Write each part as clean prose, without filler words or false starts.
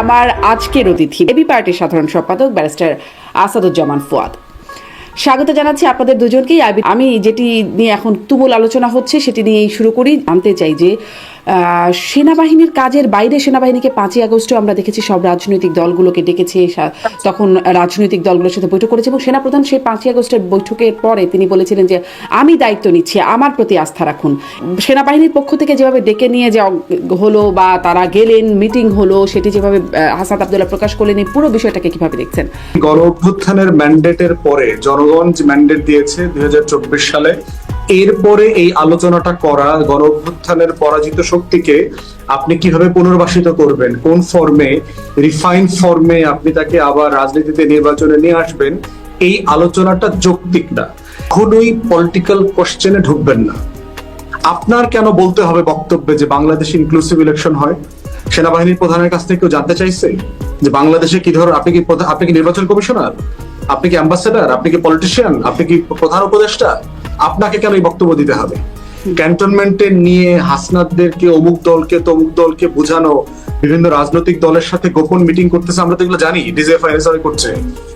আমার আজকের অতিথি এবি পার্টির সাধারণ সম্পাদক ব্যারিস্টার আসাদুজ্জামান ফুয়াদ। স্বাগত জানাচ্ছি আপনাদের দুজনকেই। আমি যেটি নিয়ে এখন তুমুল আলোচনা হচ্ছে সেটি নিয়েই শুরু করি। জানতে চাই যে সেনাবাহিনীর কাজের বাইরে সেনাবাহিনীকে 5ই আগস্টও আমরা দেখেছি সব রাজনৈতিক দলগুলোকে ডেকেছে, তখন রাজনৈতিক দলগুলোর সাথে বৈঠক করেছে এবং সেনাপ্রধান সেই 5ই আগস্টের বৈঠকের পরে তিনি বলেছিলেন যে আমি দায়িত্ব নিচ্ছি, আমার প্রতি আস্থা রাখুন। সেনাবাহিনীর পক্ষ থেকে যেভাবে ডেকে নিয়ে যাওয়া হলো বা তারা গেলেন, মিটিং হলো, সেটি যেভাবে হাসান আব্দুল্লাহ প্রকাশ করলেন, এই পুরো বিষয়টাকে কিভাবে দেখছেন? গণ অভ্যুত্থানের ম্যান্ডেটের পরে জনগণ যে ম্যান্ডেট দিয়েছে 2024 সালে, এরপরে এই আলোচনাটা করা, গণ অভ্যুত্থানের পরাজিত শক্তিকে আপনি কিভাবে পুনর্বাসিত করবেন, কোন ফর্মে, রিফাইন ফর্মে আপনি তাকে আবার রাজনীতিতে নির্বাচনে নিয়ে আসবেন, এই আলোচনাটা যৌক্তিক না। কখনোই পলিটিক্যাল কোশ্চেনে ঢুকবেন না। আপনার কেন বলতে হবে বক্তব্যে যে বাংলাদেশে ইনক্লুসিভ ইলেকশন হয়? সেনাবাহিনীর প্রধানের কাছ থেকে কেউ জানতে চাইছে যে বাংলাদেশে কি ধর, আপনি কি নির্বাচন কমিশনার, আপনি কি অ্যাম্বাসেডার, আপনি কি পলিটিশিয়ান, আপনি কি প্রধান উপদেষ্টা? আপনাকে কেন এই বক্তব্য দিতে হবে? ক্যান্টনমেন্টে নিয়ে হাসনাতদেরকে, অমুক দলকে তমুক দলকে বোঝানো, বিভিন্ন রাজনৈতিক দলের সাথে গোপন মিটিং করতেছে, আমরা তো এগুলো জানি, ডিজিএফআইএসআই করছে।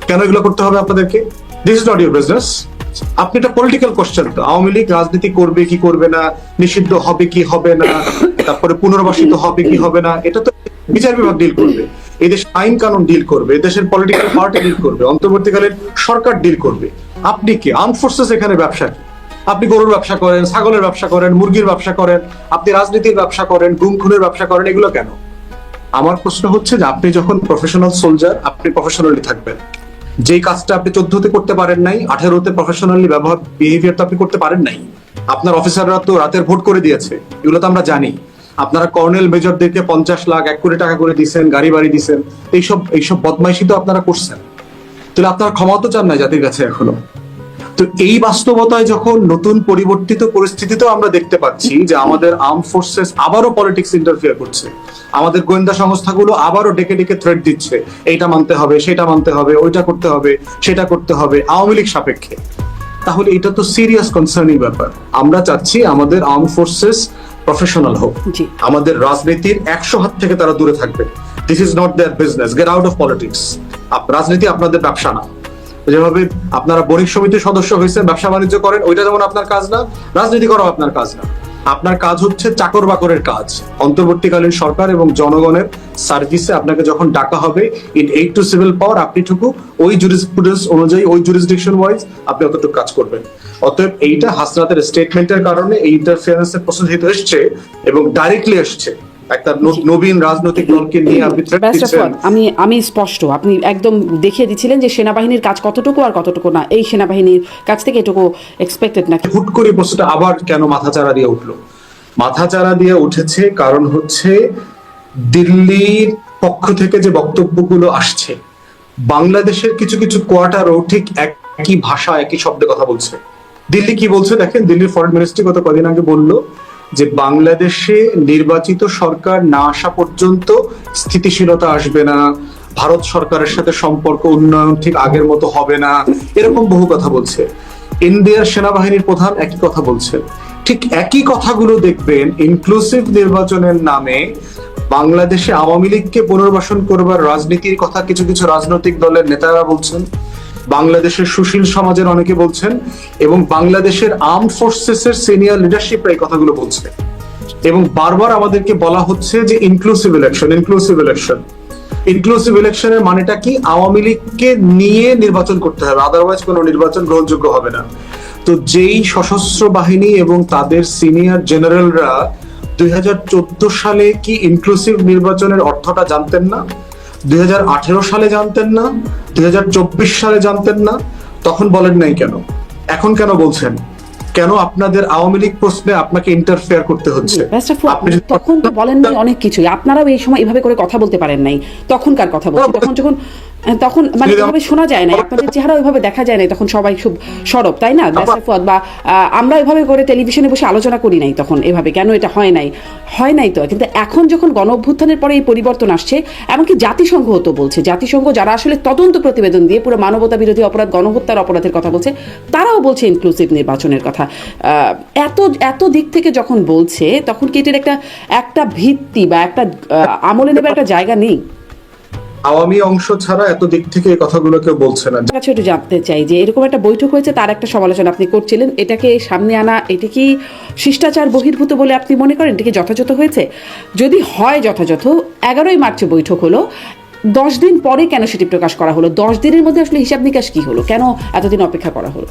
কেন এগুলো করতে হবে আপনাদেরকে? This is not your business. আপনি এটা পলিটিক্যাল কোশ্চেন। তো আওয়ামী লীগ রাজনীতি করবে কি করবে না, নিষিদ্ধ হবে কি হবে না, তারপরে পুনর্বাসিত হবে কি হবে না, এটা তো বিচার বিভাগ ডিল করবে, এদেশ আইন কানুন ডিল করবে, এদেশের পলিটিক্যাল পার্টি ডিল করবে, অন্তর্বর্তীকালীন সরকার ডিল করবে। আপনি কি আর্ম ফোর্সেস এখানে ব্যবসা কি? আপনি গরুর ব্যবসা করেন, ছাগলের ব্যবসা করেন, মুরগির ব্যবসা করেন, আপনি রাজনীতির ব্যবসা করেন, গুম খুনের ব্যবসা করেন, এগুলো কেন? আমার প্রশ্ন হচ্ছে যে আপনি যখন প্রফেশনাল সোলজার, আপনি প্রফেশনালি থাকবেন। যেই কাজটা আপনি 14তে করতে পারেন নাই, 18তে প্রফেশনালি বিহেভিয়ার তো আপনি করতে পারেন নাই। আপনার অফিসাররা তো রাতের ভোট করে দিয়েছে, এগুলো তো আমরা জানি। আপনারা কর্নেল মেজরদেরকে 50 লাখ 1 কোটি টাকা করে দিচ্ছেন, গাড়ি বাড়ি দিচ্ছেন, এইসব বদমাইশি তো আপনারা করছেন। তাহলে আপনার ক্ষমা তো চান না জাতির কাছে এখনো? তো এই বাস্তবতায় যখন নতুন পরিবর্তিত পরিস্থিতিতেও আমরা দেখতে পাচ্ছি যে আমাদের আর্ম ফোর্সেস আবারও পলিটিক্স ইন্টারফিয়ার করছে, আমাদের গোয়েন্দা সংস্থাগুলো আবারও ডেকে ডেকে থ্রেট দিচ্ছে, এইটা মানতে হবে, সেটা মানতে হবে, ওইটা করতে হবে, সেটা করতে হবে, আওয়ামী লীগ সাপেক্ষে, তাহলে এটা তো সিরিয়াস কনসার্নিং ব্যাপার। আমরা চাচ্ছি আমাদের আর্ম ফোর্সেস প্রফেশনাল হোক, আমাদের রাজনীতির 100 হাত থেকে তারা দূরে থাকবে। This is not there business, get out of politics. রাজনীতি আপনাদের ব্যবসা না। যেভাবে আপনারা বণিক সমিতির সদস্য হয়েছেন, ব্যবসা বাণিজ্য করেন, ওইটা যেমন আপনার কাজ না, রাজনীতি করাও আপনার কাজ না। আপনার কাজ হচ্ছে চাকর বাকরের কাজ। অন্তর্বর্তীকালীন সরকার এবং জনগণের সার্ভিসে আপনাকে যখন ডাকা হবে ইন এইড টু সিভিল পাওয়ার, আপনি টুকু ওই জুরিসপ্রুডেন্স অনুযায়ী, ওই জুরিসডিকশন ওয়াইজ আপনি অতটুকু কাজ করবেন। অতএব এইটা হাসনাতের স্টেটমেন্টের কারণে এই ইন্টারফিয়ারেন্সের প্রশ্নহিত এসছে এবং ডাইরেক্টলি এসছে একটা নবীন রাজনৈতিক দলকে নিয়ে আপনি আমি স্পষ্ট, আপনি একদম দেখিয়ে দিচ্ছিলেন যে সেনাবাহিনীর কাজ কতটুকু আর কতটুকু না, এই সেনাবাহিনীর কাছ থেকে এটুকু এক্সপেক্টেড না। হুট করে প্রশ্নটা আবার কেন মাথাচাড়া দিয়ে উঠলো? মাথাচাড়া দিয়ে উঠেছে কারণ হচ্ছে দিল্লির পক্ষ থেকে যে বক্তব্যগুলো আসছে, বাংলাদেশের কিছু কিছু কোয়ার্টারও ঠিক একই ভাষা, একই শব্দে কথা বলছে। দিল্লি কি বলছে দেখেন, দিল্লির ফরেন মিনিস্ট্রি গত কদিন আগে বললো যে বাংলাদেশে নির্বাচিত সরকার না আসা পর্যন্ত স্থিতিশীলতা আসবে না, ভারত সরকারের সাথে সম্পর্ক উন্নয়ন ঠিক আগের মতো হবে না, এরকম বহু কথা বলছে। ইন্ডিয়ার সেনাবাহিনীর প্রধান একই কথা বলছেন। ঠিক একই কথাগুলো দেখবেন ইনক্লুসিভ নির্বাচনের নামে বাংলাদেশে আওয়ামী লীগকে পুনর্বাসন করবার রাজনীতির কথা কিছু কিছু রাজনৈতিক দলের নেতারা বলছেন, বাংলাদেশের সুশীল সমাজের অনেকে বলছেন, এবং বাংলাদেশের আর্মড ফোর্সেস এর সিনিয়র লিডারশিপরা এই কথাগুলো বলছে। এবং বারবার আমাদেরকে বলা হচ্ছে যে inclusive election, inclusive election. Inclusive ইলেকশনের মানেটা কি? আওয়ামী লীগকে নিয়ে নির্বাচন করতে হবে, আদারওয়াইজ কোনো নির্বাচন গ্রহণযোগ্য হবে না। তো যেই সশস্ত্র বাহিনী এবং তাদের সিনিয়র জেনারেলরা 2014 সালে কি ইনক্লুসিভ নির্বাচনের অর্থটা জানতেন না? 2018 সালে জানতেন না? 2024 সালে জানতেন না? তখন বলেন নাই কেন? এখন কেন বলছেন? কেন আপনাদের আওয়ামী লীগ প্রশ্নে আপনাকে ইন্টারফেয়ার করতে হচ্ছে? তখন তো বলেন নাই অনেক কিছুই, আপনারাও এই সময় এভাবে করে কথা বলতে পারেন নাই। তখনকার কথা বলছি, তখন মানে এভাবে শোনা যায় না, আপনাদের চেহারা ওইভাবে দেখা যায় না, তখন সবাই খুব সরব, তাই না? বা আমরা এভাবে করে টেলিভিশনে বসে আলোচনা করি নাই তখন এভাবে, কেন এটা হয় নাই তো। কিন্তু এখন যখন গণ অভ্যুত্থানের পরে এই পরিবর্তন আসছে, এমনকি জাতিসংঘ তো বলছে, জাতিসংঘ যারা আসলে তদন্ত প্রতিবেদন দিয়ে পুরো মানবতা বিরোধী অপরাধ, গণহত্যার অপরাধের কথা বলছে, তারাও বলছে ইনক্লুসিভ নির্বাচনের কথা। এত দিক থেকে যখন বলছে, তখন কি এটার একটা ভিত্তি বা একটা আমলে নেবার একটা জায়গা নেই? আওয়ামী অংশ ছাড়া এত দিক থেকে এই কথাগুলো কেউ বলছে না। আপনার কাছে একটু জানতে চাই যে এরকম একটা বৈঠক হয়েছে, তার একটা সমালোচনা আপনি করছিলেন, এটাকে সামনে আনা এটা কি শিষ্টাচার বহির্ভূত বলে আপনি মনে করেন? এটা কি যথাযথ হয়েছে? যদি হয় যথাযথ, 11ই মার্চে বৈঠক হলো, 10 দিন পরে কেন সেটি প্রকাশ করা হলো? 10 দিনের মধ্যে আসলে হিসাব নিকাশ কি হলো? কেন এতদিন অপেক্ষা করা হলো?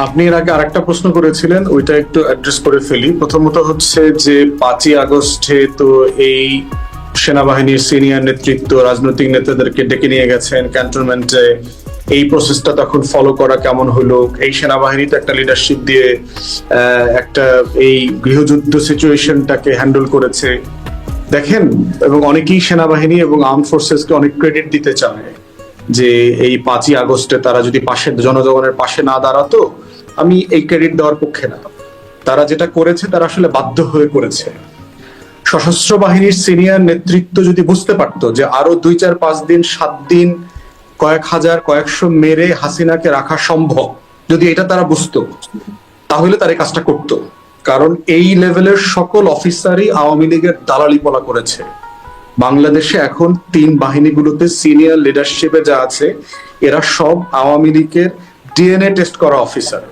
আপনি এর আগে আরেকটা প্রশ্ন করেছিলেন, ওইটা একটু অ্যাড্রেস করে ফেলি। প্রথমত হচ্ছে যে 5ই আগস্টে তো এই সেনাবাহিনীর সিনিয়র নেতৃত্ব রাজনৈতিক নেতাদেরকে ডেকে নিয়ে গেছেন ক্যান্টনমেন্টে। এই প্রসেসটা তখন ফলো করা কেমন হলো? এই সেনাবাহিনী তো একটা লিডারশিপ দিয়ে একটা এই গৃহযুদ্ধ সিচুয়েশনটাকে হ্যান্ডেল করেছে। দেখেন, এবং অনেকেই সেনাবাহিনী এবং আর্ম ফোর্সেসকে অনেক ক্রেডিট দিতে চায় যে এই 5ই আগস্টে তারা যদি জনগণের পাশে না দাঁড়াতো, আমি এই ক্রেডিট দেওয়ার পক্ষে না। তারা যেটা করেছে তারা আসলে বাধ্য হয়ে করেছে। সশস্ত্র বাহিনীর সিনিয়র নেতৃত্ব যদি বুঝতে পারতো যে আরো 2-4-5 দিন 7 দিন কয়েক হাজার কয়েকশো মেরে হাসিনাকে রাখা সম্ভব, যদি এটা তারা বুঝতো, তাহলে তারা এই কাজটা করতো। কারণ এই লেভেলের সকল অফিসারই আওয়ামী লীগের দালালি পলা করেছে। বাংলাদেশে এখন 3 বাহিনীগুলোতে সিনিয়র লিডারশিপে যা আছে, এরা সব আওয়ামী লীগের ডিএনএ টেস্ট করা অফিসার।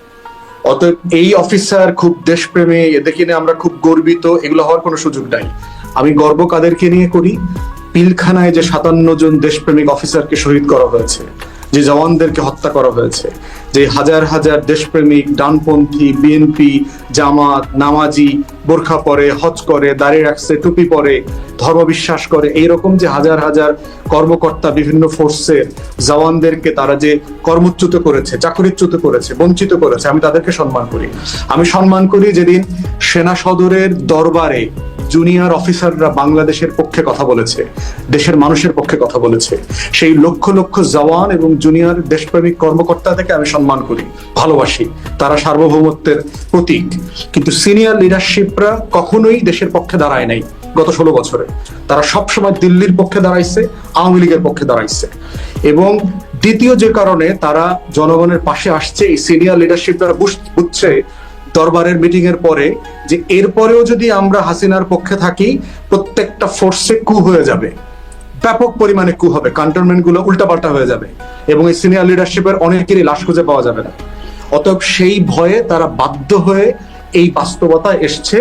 অতএব এই অফিসার খুব দেশপ্রেমী, এদেরকে নিয়ে আমরা খুব গর্বিত, এগুলো হওয়ার কোনো সুযোগ নাই। আমি গর্ব কাদেরকে নিয়ে করি? পিলখানায় যে 57 জন দেশপ্রেমিক অফিসারকে শহীদ করা হয়েছে, যে জওয়ানদেরকে হত্যা করা হয়েছে, যে হাজার হাজার দেশপ্রেমিক ডানপন্থী বিএনপি জামাত নামাজি বোরখা পরে, হজ করে, দাঁড়িয়ে রাখছে, টুপি পরে, ধর্মবিশ্বাস করে, এইরকম যে হাজার হাজার কর্মকর্তা বিভিন্ন ফোর্সের জওয়ানদেরকে তারা যে কর্মচ্যুত করেছে, চাকরিচ্যুত করেছে, বঞ্চিত করেছে, আমি তাদেরকে সম্মান করি। আমি সম্মান করি যেদিন সেনা সদরের দরবারে জুনিয়র অফিসাররা বাংলাদেশের পক্ষে কথা বলেছে, দেশের মানুষের পক্ষে কথা বলেছে। সেই লক্ষ লক্ষ জওয়ান এবং জুনিয়র দেশপ্রেমিক কর্মকর্তা থেকে আমি সম্মান করি, ভালোবাসি। তারা সার্বভৌমত্বের প্রতীক। কিন্তু সিনিয়র লিডারশিপরা কখনোই দেশের পক্ষে দাঁড়ায় নাই গত 16 বছরে। তারা সবসময় দিল্লির পক্ষে দাঁড়াইছে, আওয়ামী লীগের পক্ষে দাঁড়াইছে। এবং দ্বিতীয় যে কারণে তারা জনগণের পাশে আসছে, এই সিনিয়র লিডারশিপরা বুঝছে দরবারের মিটিং এর পরে যে এরপরেও যদি আমরা হাসিনার পক্ষে থাকি, প্রত্যেকটা ফোর্সে কু হয়ে যাবে, ব্যাপক পরিমাণে কু হবে, ক্যান্টনমেন্ট গুলো উল্টাপাল্টা হয়ে যাবে এবং এই সিনিয়র লিডারশিপের অনেকেরই লাশ খুঁজে পাওয়া যাবে না। অতএব সেই ভয়ে তারা বাধ্য হয়ে এই বাস্তবতা এসছে,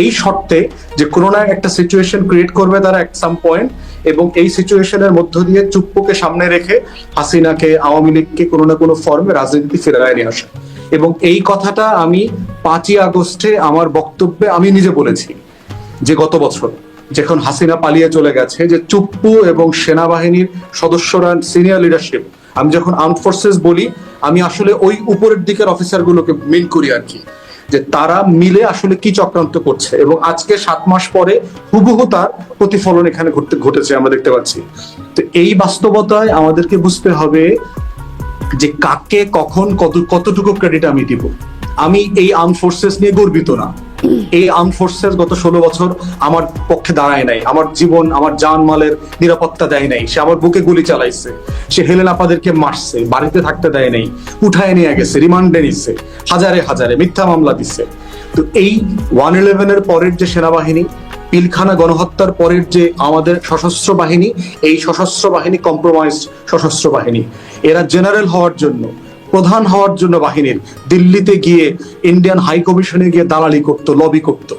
এই শর্তে যে কোনো না একটা সিচুয়েশন ক্রিয়েট করবে তারা এট সাম পয়েন্ট, এবং এই সিচুয়েশনের মধ্য দিয়ে চুপ্পুকে সামনে রেখে হাসিনাকে, আওয়ামী লীগকে কোনো না কোনো ফর্মে রাজনীতি ফেরায় নিয়ে আসে। এবং এই কথাটা আমি 5ই আগস্টে আমার বক্তব্যে আমি নিজে বলেছি যে গত বছর যখন হাসিনা পালিয়ে চলে গেছে, যে চুপ্পু এবং সেনাবাহিনীর সদস্যরা, সিনিয়র লিডারশিপ, আমি যখন আর্মড ফোর্সেস বলি, আমি আসলে ওই উপরের দিকের অফিসারগুলোকে মিন করি আর কি, যে তারা মিলে আসলে কি চক্রান্ত করছে। এবং আজকে 7 মাস পরে হুবহু তার প্রতিফলন এখানে ঘটেছে, আমরা দেখতে পাচ্ছি। তো এই বাস্তবতায় আমাদেরকে বুঝতে হবে যে কাকে কখন কতটুকু ক্রেডিট আমি দিব। আমি এই আর্ম ফোর্সেস নিয়ে গর্বিত না। এই আর্ম ফোর্সেস গত 16 বছর আমার পক্ষে দাঁড়ায় নাই, আমার জীবন, আমার জান মালের নিরাপত্তা দেয় নাই। সে আমার বুকে গুলি চালাইছে, সে হেলেন আপাদেরকে মারছে, বাড়িতে থাকতে দেয় নাই, উঠায় নিয়ে গেছে, রিমান্ডে নিচ্ছে, হাজারে হাজারে মিথ্যা মামলা দিচ্ছে। তো এই 111 এর পরের যে সেনাবাহিনী, পিলখানা গণহত্যার পরের যে আমাদের সশস্ত্র বাহিনী, এই সশস্ত্র বাহিনী কম্প্রোমাইজড সশস্ত্র বাহিনী। এরা জেনারেল হওয়ার জন্য, প্রধান হওয়ার জন্য বাহিনীর দিল্লিতে গিয়ে ইন্ডিয়ান হাই কমিশনে গিয়ে দালালি করতো, লবি করতো।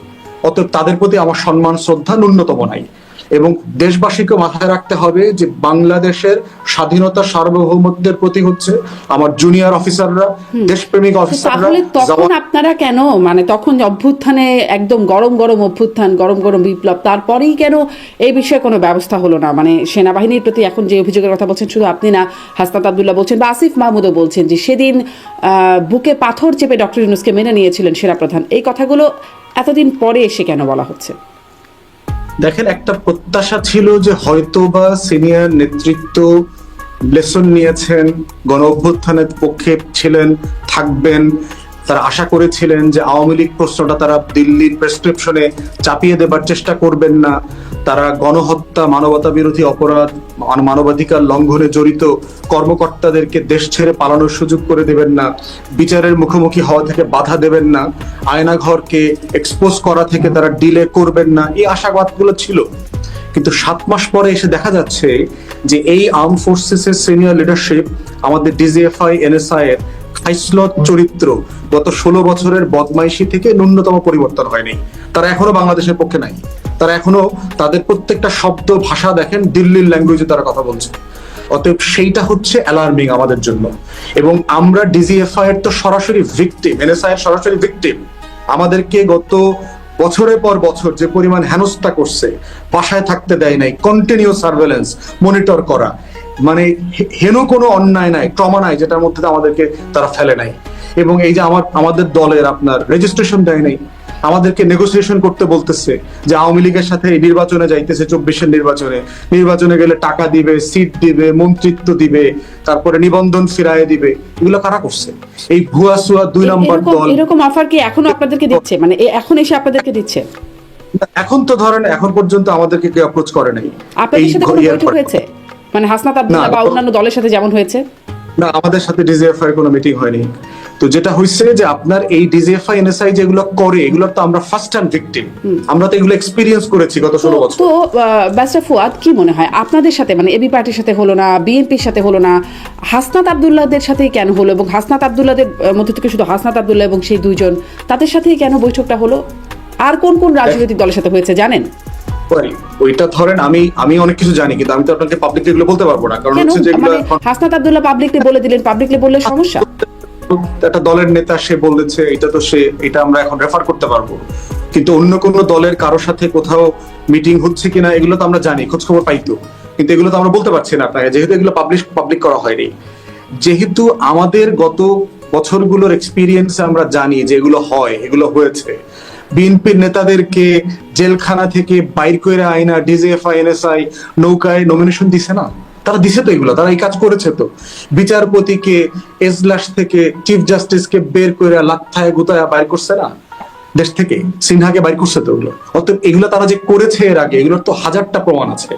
অতএব তাদের প্রতি আমার সম্মান শ্রদ্ধা ন্যূনতম নাই। এবং দেশবাসীকে মাথায় রাখতে হবে যে বাংলাদেশের স্বাধীনতা সার্বভৌমত্বের প্রতি হচ্ছে আমার জুনিয়র অফিসাররা, দেশপ্রেমিক অফিসাররা। তাহলে তখন আপনারা কেন, মানে তখন অভ্যুত্থানে একদম গরম গরম অভ্যুত্থান, গরম গরম বিপ্লব, তারপরেই কেন এই বিষয়ে কোনো ব্যবস্থা হলো না? মানে সেনাবাহিনীর প্রতি এখন যে অভিযোগের কথা বলছেন, শুধু আপনি না, হাসনাত আব্দুল্লাহ বলছেন বা আসিফ মাহমুদও বলছেন যে সেদিন বুকে পাথর চেপে ডক্টর ইউনূসকে মেনে নিয়েছিলেন সেনাপ্রধান। এই কথাগুলো এতদিন পরে এসে কেন বলা হচ্ছে? দেখেন, একটা প্রত্যাশা ছিল যে হয়তোবা সিনিয়র নেতৃত্ব লেসন নিয়েছেন, গণ অভ্যুত্থানের পক্ষে ছিলেন, থাকবেন। তারা আশা করেছিলেন যে আওয়ামী লীগ প্রশ্নটা তারা দিল্লির প্রেসক্রিপশনে চাপিয়ে দেবার চেষ্টা করবেন না। তারা গণহত্যা, মানবতা বিরোধী অপরাধ, মানবাধিকার লঙ্ঘনে জড়িত কর্মকর্তাদেরকে দেশ ছেড়ে পালানোর সুযোগ করে দেবেন না, বিচারের মুখোমুখি হওয়া থেকে বাধা দেবেন না, আয়নাঘরকে এক্সপোজ করা থেকে তারা ডিলে করবেন না। এই আশাবাদগুলো ছিল। কিন্তু 7 মাস পরে এসে দেখা যাচ্ছে যে এই আর্ম ফোর্সেসের সিনিয়র লিডারশিপ আমাদের ডিজিএফআই এনএসআই এর খাইসলত চরিত্র গত 16 বছরের বদমাইশি থেকে ন্যূনতম পরিবর্তন হয়নি। তারা এখনো বাংলাদেশের পক্ষে নাই। তারা এখনো তাদের প্রত্যেকটা শব্দ ভাষা দেখেন দিল্লির ল্যাঙ্গুয়েজে তারা কথা বলছে। অতএব সেইটা হচ্ছে অ্যালার্মিং আমাদের জন্য। এবং আমরা ডিজিএফআই এর তো সরাসরি ভিকটিম, এনএসআই এর সরাসরি ভিকটিম। আমাদেরকে গত বছরের পর বছর যে পরিমাণ হেনস্থা করছে, বাসায় থাকতে দেয় নাই, কন্টিনিউ সার্ভেলেন্স, মনিটর করা, মানে হেন কোনো অন্যায় নাই, ট্রমা নাই যেটার মধ্যে আমাদেরকে তারা ফেলে নাই। এবং এই যে আমাদের দলের আপনার রেজিস্ট্রেশন দেয় নাই, আমাদেরকে নেগোসিয়েশন করতে বলতেছে যে আওয়ামী লীগের সাথে এই নির্বাচনে যাইতেছে, 24-এর নির্বাচনে গেলে টাকা দিবে, সিট দিবে, মন্ত্রিত্ব দিবে, তারপরে নিবন্ধন ফিরায় দিবে। এগুলো কারা করছে? এই ভুয়া সুয়া 2 নম্বর দল। এরকম অফার কি এখনো আপনাদেরকে দিচ্ছে, মানে এখন এসে আপনাদেরকে দিচ্ছে? এখন তো ধরেন এখন পর্যন্ত আমাদেরকে কেউ অ্যাপ্রোচ করে নাই। আপনাদের সাথে কোনো বৈঠক হয়েছে, মানে হাসনাত আব্দুল্লাহ বা অন্যান্য দলের সাথে যেমন হয়েছে? না, আমাদের সাথে ডিজিএফআই কোনো মিটিং হয়নি। তো যেটা হয়েছে যে আপনার এই ডিজিএফআই এনএসআই যেগুলো করে, এগুলোর তো আমরা ফার্স্ট হ্যান্ড ভিকটিম। আমরা তো এগুলো এক্সপেরিয়েন্স করেছি গত 16 বছর। তো ব্যারিস্টার ফুয়াদ, কি মনে হয় আপনাদের সাথে, মানে এবি পার্টির সাথে হলো না, বিএনপির সাথে হলো না, হাসনাত আব্দুল্লাহদের সাথেই কেন হলো? এবং হাসনাত আব্দুল্লাহদের মধ্যে থেকে শুধু হাসনাত আব্দুল্লাহ এবং সেই 2 জন, তাদের সাথেই কেন বৈঠকটা হলো? আর কোন কোন রাজনৈতিক দলের সাথে হয়েছে জানেন? ওইটা ধরেন আমি অনেক কিছু জানি, কিন্তু আমি তো আপনাকে পাবলিকলি এগুলো বলতে পারবো না। কারণ হচ্ছে যেগুলো হাসনাত আব্দুল্লাহ পাবলিকলি বলে দিলেন, পাবলিকলি বললে সমস্যা? একটা দলের নেতা সে বলেছে, এটা আমরা এখন রেফার করতে পারবো। কিন্তু অন্য কোন দলের কারোর সাথে কোথাও মিটিং হচ্ছে কিনা এগুলো তো আমরা জানি, খোঁজ খবর পাইতো, কিন্তু এগুলো তো আমরা বলতে পারছি না আপনাকে, যেহেতু এগুলো পাবলিক করা হয়নি। যেহেতু আমাদের গত বছরগুলোর এক্সপিরিয়েন্সে আমরা জানি যে এগুলো হয়, এগুলো হয়েছে। বিএনপির নেতাদেরকে জেলখানা থেকে বাইর করে আইনা ডিজিএফআই এনএসআই নৌকায় নমিনেশন দিছে না? তারা দিছে তো, এগুলো তারা এই কাজ করেছে তো। বিচারপতিকে এজলাস থেকে চিফ জাস্টিসকে বের করে লাত্থায় গুতায় বাইর করছে না দেশ থেকে, সিনহাকে বাইর করছে তো ওগুলো। অতএব এগুলো তারা যে করেছে এর আগে, এগুলোর তো হাজারটা প্রমাণ আছে।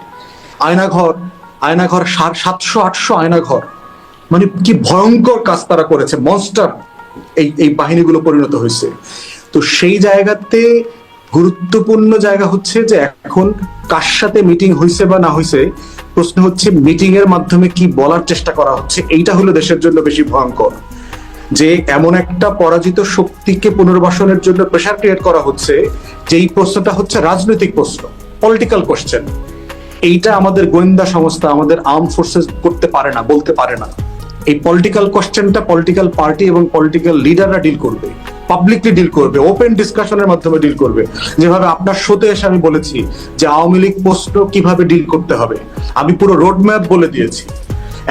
আয়নাঘর 700-800 আয়নাঘর, মানে কি ভয়ঙ্কর কাজ তারা করেছে, মনস্টার এই বাহিনীগুলো পরিণত হয়েছে। তো সেই জায়গাতে গুরুত্বপূর্ণ জায়গা হচ্ছে যে এখন কার সাথে মিটিং হয়েছে বা না হয়েছে, প্রশ্ন হচ্ছে মিটিং এর মাধ্যমে কি বলার চেষ্টা করা হচ্ছে। এইটা হলো দেশের জন্য বেশি ভয়ঙ্কর, যে এমন একটা পরাজিত শক্তিকে পুনর্বাসনের জন্য প্রেসার ক্রিয়েট করা হচ্ছে, যেই প্রশ্নটা হচ্ছে রাজনৈতিক প্রশ্ন, পলিটিক্যাল কোশ্চেন। এইটা আমাদের গোয়েন্দা সংস্থা, আমাদের আর্ম ফোর্সেস করতে পারে না, বলতে পারে না। এই পলিটিক্যাল কোশ্চেনটা পলিটিক্যাল পার্টি এবং পলিটিক্যাল লিডাররা ডিল করবে, পাবলিকলি ডিল করবে, ওপেন ডিসকাশনের মাধ্যমে ডিল করবে। যেভাবে আপনার শোতে এসে আমি বলেছি যে আওয়ামী লীগ প্রশ্ন কিভাবে ডিল করতে হবে, আমি পুরো রোড ম্যাপ বলে দিয়েছি।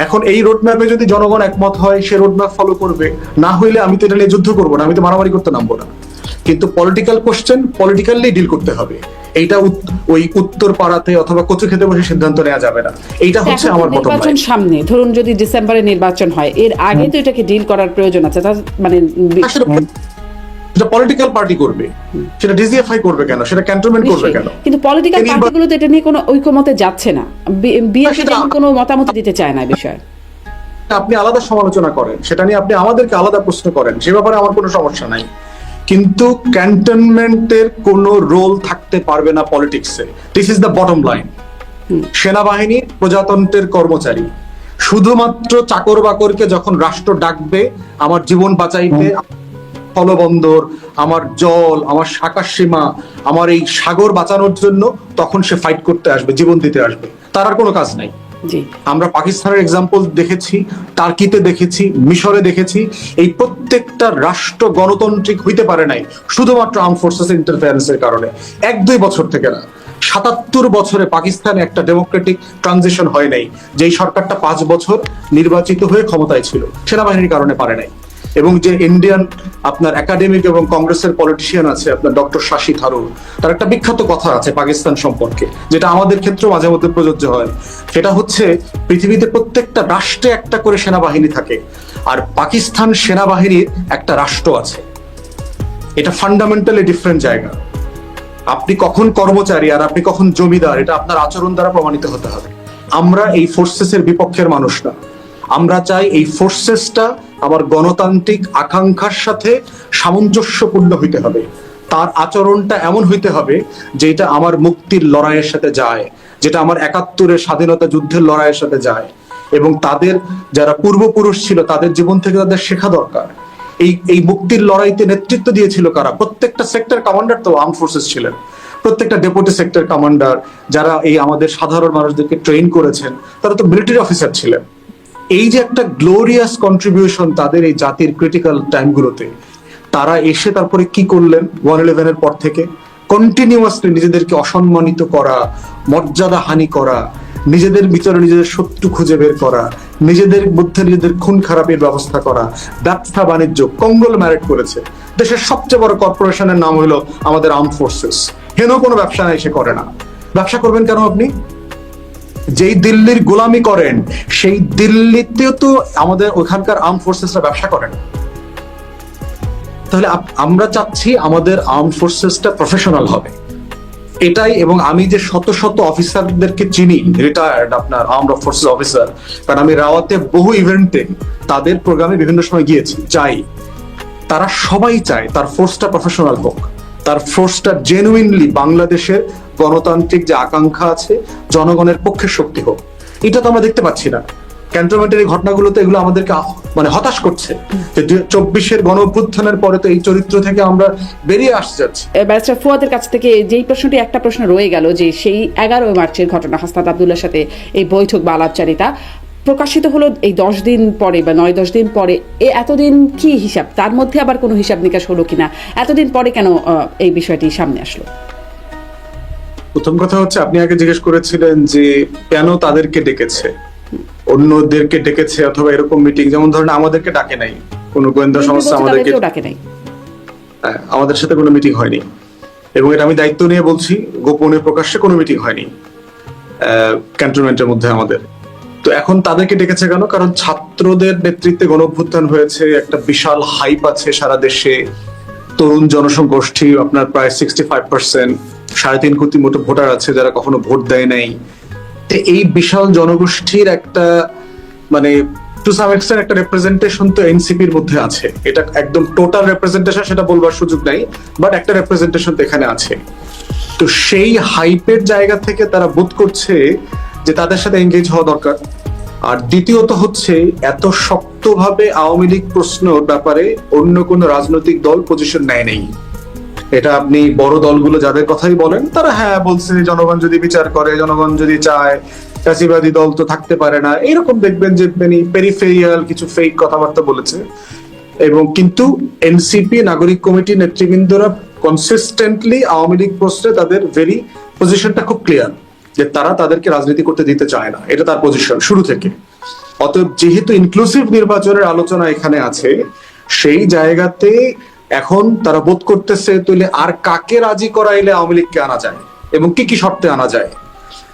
এখন এই রোড ম্যাপে যদি জনগণ একমত হয়, সে রোড ম্যাপ ফলো করবে, না হইলে আমি তো এটা নিয়ে যুদ্ধ করবো না, আমি তো মারামারি করতে নামবো না। কিন্তু পলিটিক্যাল কোশ্চেন পলিটিক্যালি ডিল করতে হবে। এইটা ওই উত্তর পাড়াতে অথবা কচু খেতে বসে সিদ্ধান্ত নেওয়া যাবে না। এইটা হচ্ছে আমার বটম লাইন। নির্বাচন সামনে, ধরুন যদি ডিসেম্বরে নির্বাচন হয়, এর আগে তো এটাকে ডিল করার প্রয়োজন আছে। মানে সেটা পলিটিক্যাল পার্টি করবে, সেটা ডিজিএফআই করবে কেন, সেটা ক্যান্টনমেন্ট করবে কেন? কিন্তু পলিটিক্যাল পার্টিগুলো তো এটা নিয়ে কোনো ঐকমতে যাচ্ছে না, বিএনপি কোনো মতামত দিতে চায় না বিষয়ে। আপনি আলাদা সমালোচনা করেন, সেটা নিয়ে আপনি আমাদেরকে আলাদা প্রশ্ন করেন, সে ব্যাপারে আমার কোনো সমস্যা নাই। কিন্তু ক্যান্টনমেন্টের কোনো রোল থাকতে পারবে না পলিটিক্সে। This is the bottom line. সেনাবাহিনী প্রজাতন্ত্রের কর্মচারী, শুধুমাত্র চাকর বাকরকে যখন রাষ্ট্র ডাকবে আমার জীবন বাঁচাইতে, স্থলবন্দর, আমার জল, আমার আকাশ সীমা, আমার এই সাগর বাঁচানোর জন্য, তখন সে ফাইট করতে আসবে, জীবন দিতে আসবে। তার আর কোনো কাজ নাই। আমরা পাকিস্তানের এক্সাম্পল দেখেছি, টার্কিতে দেখেছি, মিশরে দেখেছি। এই প্রত্যেকটা রাষ্ট্র গণতান্ত্রিক হইতে পারে নাই শুধুমাত্র আর্ম ফোর্সেস ইন্টারফারেন্সের কারণে। 1-2 বছর থেকে না, 77 বছরে পাকিস্তানে একটা ডেমোক্রেটিক ট্রানজিশন হয় নাই, যেই সরকারটা 5 বছর নির্বাচিত হয়ে ক্ষমতায় ছিল, সেনাবাহিনীর কারণে পারে নাই। এবং যে ইন্ডিয়ান আপনার একাডেমিক এবং কংগ্রেসের পলিটিশিয়ান আছে আপনার ডক্টর শশী থারুর, তার একটা বিখ্যাত কথা আছে পাকিস্তান সম্পর্কে, যেটা আমাদের ক্ষেত্রেও মাঝে মধ্যে প্রযোজ্য হয়। সেটা হচ্ছে পৃথিবীতে প্রত্যেকটা রাষ্ট্রে একটা করে সেনাবাহিনী থাকে, আর পাকিস্তান সেনাবাহিনীর একটা রাষ্ট্র আছে। এটা ফান্ডামেন্টালি ডিফারেন্ট জায়গা। আপনি কখন কর্মচারী আর আপনি কখন জমিদার, এটা আপনার আচরণ দ্বারা প্রমাণিত হতে হবে। আমরা এই ফোর্সেসের বিপক্ষের মানুষ না। আমরা চাই এই ফোর্সেসটা আমার গণতান্ত্রিক আকাঙ্ক্ষার সাথে সামঞ্জস্যপূর্ণ হইতে হবে। তার আচরণটা এমন হইতে হবে যেটা আমার মুক্তির লড়াইয়ের সাথে যায়, যেটা আমার 71-এর স্বাধীনতা যুদ্ধের লড়াইয়ের সাথে যায়, এবং তাদের যারা পূর্বপুরুষ ছিল তাদের জীবন থেকে তাদের শেখা দরকার। এই মুক্তির লড়াইতে নেতৃত্ব দিয়েছিল কারা? প্রত্যেকটা সেক্টর কমান্ডার তো আর্ম ফোর্সেস ছিলেন, প্রত্যেকটা ডেপুটি সেক্টর কমান্ডার যারা এই আমাদের সাধারণ মানুষদেরকে ট্রেন করেছেন তারা তো মিলিটারি অফিসার ছিলেন। এই যে একটা গ্লোরিয়াস কন্ট্রিবিউশন তাদের এই জাতির ক্রিটিক্যাল টাইমগুলোতে, তারা এসে তারপরে কি করলেন 1/11-এর পর থেকে? কন্টিনিউয়াসলি নিজেদেরকে অসম্মানিত করা, মর্যাদা হানি করা, নিজেদের ভিতরে নিজেদের শত্রু খুঁজে বের করা, নিজেদের মধ্যে নিজেদের খুন খারাপের ব্যবস্থা করা, ব্যবসা বাণিজ্য কংগ্লোমারেট করেছে। দেশের সবচেয়ে বড় কর্পোরেশনের নাম হলো আমাদের আর্ম ফোর্সেস। হেন কোনো ব্যবসা নাই, সে করে না। ব্যবসা করবেন কেন আপনি? যেই দিল্লির গোলামি করেন সেই দিল্লিতেও তো আমাদের ওখানকার আর্ম ফোর্সেসরা ব্যবসা করেন। তাহলে আমরা চাচ্ছি আমাদের আর্ম ফোর্সেসটা প্রফেশনাল হবে, এটাই। এবং আমি যে শত শত অফিসারদেরকে চিনি, রিটায়ার্ড আপনার আর্মড ফোর্সেস অফিসার, কারণ আমি রাওয়াতে বহু ইভেন্টে তাদের প্রোগ্রামে বিভিন্ন সময় গিয়েছি, চাই তারা সবাই চায় তার ফোর্সটা প্রফেশনাল হোক, তার ফোর্সটা জেনুইনলি বাংলাদেশের গণতান্ত্রিক যে আকাঙ্ক্ষা আছে জনগণের পক্ষে শক্তি হোক। এটা তো আমরা দেখতে পাচ্ছি না। ক্যান্টনমেন্টের এই ঘটনাগুলোতে এগুলো আমাদেরকে মানে হতাশ করছে যে 24-এর গণ অভ্যুত্থানের পরে তো এই চরিত্র থেকে আমরা বেরিয়ে আসতে যাচ্ছি। ব্যারিস্টার ফুয়াদের কাছ থেকে যেই প্রশ্নটি, একটা প্রশ্ন রয়ে গেল যে সেই 11 মার্চের ঘটনা, হাসনাত আব্দুল্লাহর সাথে এই বৈঠক বা আলাপচারিতা প্রকাশিত হলো এই 10 দিন পরে বা 9-10 দিন পরে। এতদিন কি হিসাব, তার মধ্যে আবার কোনো হিসাব নিকাশ হলো কিনা, এতদিন পরে কেন এই বিষয়টি সামনে আসলো? প্রথম কথা হচ্ছে, আপনি আগে জিজ্ঞেস করেছিলেন যে কেন তাদেরকে ডেকেছে, অন্যদেরকে ডেকেছে অথবা এরকম মিটিং, যেমন ধরেন আমাদেরকে ডাকে নাই, কোন গোয়েন্দা সংস্থা আমাদেরকে ডাকে নাই, আমাদের সাথে কোনো মিটিং হয়নি। এবং এটা আমি দায়িত্ব নিয়ে বলছি, গোপনে প্রকাশ্যে কোনো মিটিং হয়নি ক্যান্টনমেন্টের মধ্যে আমাদের। তো এখন তাদেরকে ডেকেছে কেন? কারণ ছাত্রদের নেতৃত্বে গণ অভ্যুত্থান হয়েছে, একটা বিশাল হাইপ আছে সারা দেশে, তরুণ জনসংগোষ্ঠী আপনার প্রায় 65%, 3.5 কোটি মতো ভোটার আছে যারা কখনো ভোট দেয় নাই। এই বিশাল জনগোষ্ঠীর একটা মানে টু সাম এক্সটেন্ট একটা রিপ্রেজেন্টেশন তো এনসিপির মধ্যে আছে। এটা একদম টোটাল রিপ্রেজেন্টেশন সেটা বলবার সুযোগ নাই, বাট একটা রিপ্রেজেন্টেশন তো এখানে আছে। তো সেই হাইপের জায়গা থেকে তারা বোধ করছে যে তাদের সাথে এনগেজ হওয়া দরকার। আর দ্বিতীয়ত হচ্ছে, এত শক্তভাবে আওয়ামী লীগ প্রশ্নের ব্যাপারে অন্য কোনো রাজনৈতিক দল পজিশন নেয় নেই। এটা আপনি বড় দলগুলো যাদের কথাই বলেন তারা হ্যাঁ বলছে জনগণ যদি বিচার করে, জনগণ যদি চায়, ফ্যাসিবাদী দল তো থাকতে পারে না, এরকম দেখবেন যে পেরিফেরিয়াল কিছু ফেক কথাবার্তা বলেছে। এবং কিন্তু এনসিপি নাগরিক কমিটির নেতৃবৃন্দরা কনসিস্টেন্টলি আওয়ামী লীগ প্রশ্নে তাদের ভেরি পজিশনটা খুব ক্লিয়ার যে তারা তাদেরকে রাজনীতি করতে দিতে চায় না, এটা তার পজিশন শুরু থেকে। অতএব যেহেতু ইনক্লুসিভ নির্বাচনের আলোচনা এখানে আছে, সেই জায়গাতে এখন তারা বোধ করতেছে তাহলে আর কাকে রাজি করাইলে আওয়ামী লীগকে আনা যায় এবং কি কি শর্তে আনা যায়।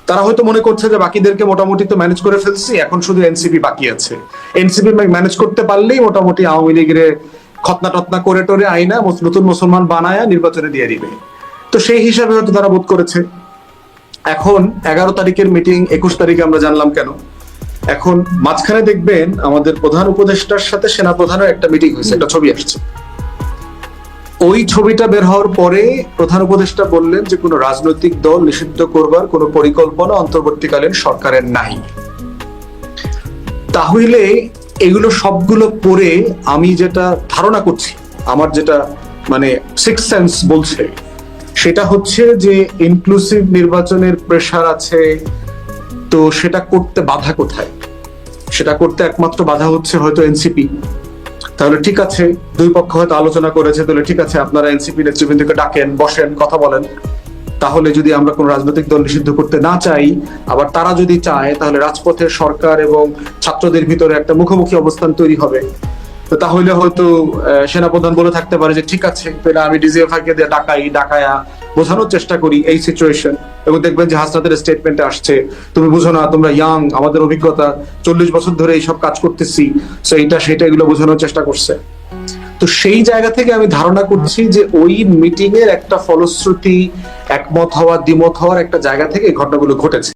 তারা হয়তো মনে করছে যে বাকিদেরকে মোটামুটি তো ম্যানেজ করে ফেলছি, এখন শুধু এনসিপি বাকি আছে, এনসিপি ম্যানেজ করতে পারলেই মোটামুটি আওয়ামী লীগের খতনা টতনা করে টোরে আইনা নতুন মুসলমান বানায়া নির্বাচনে দিয়ে দিবে। তো সেই হিসাবে হয়তো তারা বোধ করেছে। এখন 11 তারিখের মিটিং 21 তারিখে আমরা জানলাম কেন। এখন মাঝখানে দেখবেন আমাদের প্রধান উপদেষ্টার সাথে সেনা প্রধানের একটা মিটিং হয়েছে, একটা ছবি আসছে। ওই ছবিটা বের হওয়ার পরে প্রধান উপদেষ্টা বললেন যে কোনো রাজনৈতিক দল নিষিদ্ধ করবার কোনো পরিকল্পনা অন্তর্বর্তীকালীন সরকারের নাই। তাহলে এগুলো সবগুলো পরে আমি যেটা ধারণা করছি, আমার যেটা মানে সিক্স সেন্স বলছে, সেটা হচ্ছে যে ইনক্লুসিভ নির্বাচনের প্রেসার আছে, তো সেটা করতে বাধা কোথায়? সেটা করতে একমাত্র বাধা হচ্ছে হয়তো এনসিপি। তাহলে ঠিক আছে, দুই পক্ষ হয়তো আলোচনা করেছে, তাহলে ঠিক আছে আপনারা এনসিপি নেতৃবৃন্দকে ডাকেন, বসেন, কথা বলেন। তাহলে যদি আমরা কোন রাজনৈতিক দল নিষিদ্ধ করতে না চাই, আবার তারা যদি চায়, তাহলে রাজপথে সরকার এবং ছাত্রদের ভিতরে একটা মুখোমুখি অবস্থান তৈরি হবে। তো তাহলে হয়তো সেনাপ্রধান বলে থাকতে পারে যে ঠিক আছে তাহলে আমি ডিজিএফআই কে দিয়ে ডাকায়া বোঝানোর চেষ্টা করি এই সিচুয়েশন। এবং দেখবেন যে হাসনাতের স্টেটমেন্টে আসছে, তুমি বুঝো না, তোমরা ইয়াং, আমাদের অভিজ্ঞতা 40 বছর ধরে এইসব কাজ করতেছি, সো এইটা সেটা এগুলো বোঝানোর চেষ্টা করছে। তো সেই জায়গা থেকে আমি ধারণা করছি যে ওই মিটিং এর একটা ফলশ্রুতি, একমত হওয়া দ্বিমত হওয়ার একটা জায়গা থেকে এই ঘটনাগুলো ঘটেছে।